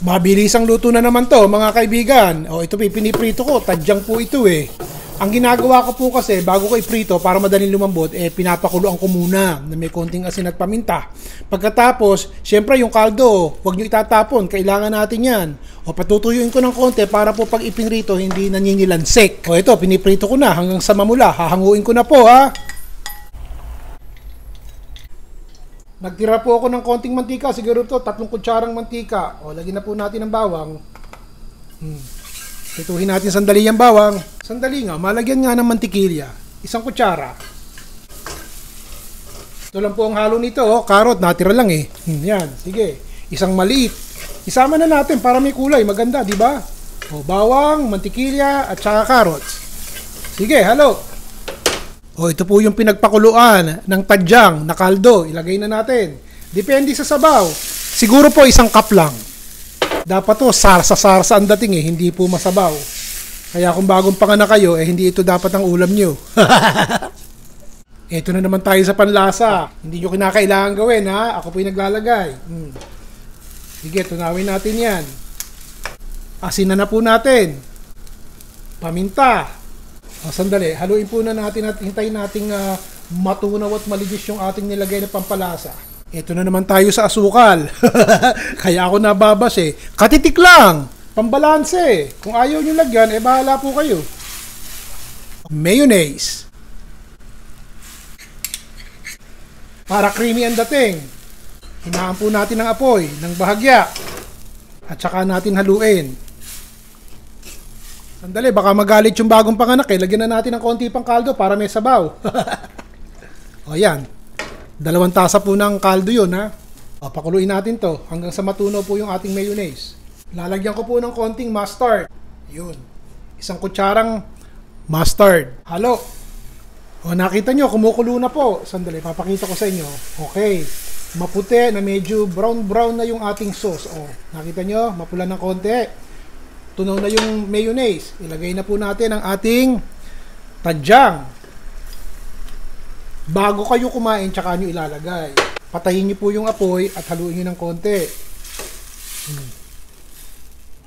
Mabilisang luto na naman to mga kaibigan. O ito piniprito ko, tadyang po ito eh. Ang ginagawa ko po kasi bago ko iprito para madaling lumambot, pinapakuluan ko muna na may konting asin at paminta. Pagkatapos, syempre yung kaldo, huwag nyo itatapon, kailangan natin yan. O patutuyuin ko ng konti para po pag ipinrito hindi naninilansik. O ito, piniprito ko na hanggang sa mamula, hahanguin ko na po ha. Nagtira po ako ng konting mantika, siguro ito 3 kutsarang mantika. O lagyan na po natin ng bawang. Pituhin natin sandali yung bawang. Sandali nga, malagyan nga ng mantikilya. 1 kutsara. Ito lang po ang halo nito, carrot, natira lang eh. Yan, sige. 1 maliit. Isama na natin para may kulay, maganda, di ba? O bawang, mantikilya at saka carrots. Sige, halo. O ito po yung pinagpakuluan ng tadyang na kaldo. Ilagay na natin. Depende sa sabaw. Siguro po 1 cup lang. Dapat to sarsa-sarsa ang dating eh, hindi po masabaw. Kaya kung bagong panganak kayo, hindi ito dapat ang ulam nyo. Ito na naman tayo sa panlasa. Hindi nyo kinakailangan gawin ha. Ako po yung naglalagay. Sige, tunawin natin yan. Asin na po natin. Paminta. O, sandali, haluin po na natin at hintayin nating matunaw at maligis yung ating nilagay na pampalasa. Ito na naman tayo sa asukal. Kaya ako nababas eh. Katitik lang! Pambalanse! Kung ayaw nyo lagyan, bahala po kayo. Mayonnaise. Para creamy ang dating. Hinaan po natin ang apoy ng bahagya. At saka natin haluin. Sandali, baka magalit yung bagong panganak eh. Lagyan na natin ng konti pang kaldo para may sabaw. O yan. 2 tasa po ng kaldo yun ha. O, pakuluin natin to hanggang sa matunaw po yung ating mayonnaise. Lalagyan ko po ng konting mustard. Yun. 1 kutsarang mustard. Halo. O, nakita nyo, kumukulo na po. Sandali, papakita ko sa inyo. Okay. Maputi na medyo brown na yung ating sauce. O, nakita nyo, mapula ng konti. Tunaw na yung mayonnaise. Ilagay na po natin ang ating tadyang. Bago kayo kumain, tsaka nyo ilalagay. Patayin nyo po yung apoy at haluin nyo ng konti.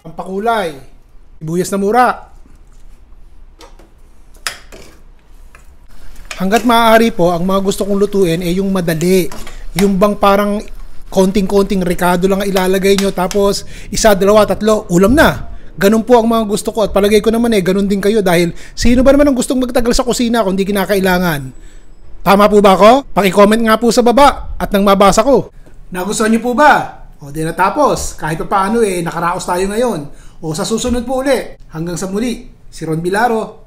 Pampakulay. Sibuyas na mura. Hanggat maaari po, ang mga gusto kong lutuin yung madali. Yung bang parang konting-konting ricado lang ilalagay nyo, tapos 1, 2, 3, ulam na. Ganun po ang mga gusto ko at palagay ko naman ganun din kayo dahil sino ba naman ang gustong magtagal sa kusina kung di kinakailangan? Tama po ba ako? Paki-comment nga po sa baba at nang mabasa ko. Nagustuhan niyo po ba? O di natapos. Kahit pa paano nakaraos tayo ngayon. O sa susunod po uli. Hanggang sa muli. Si Ron Bilaro.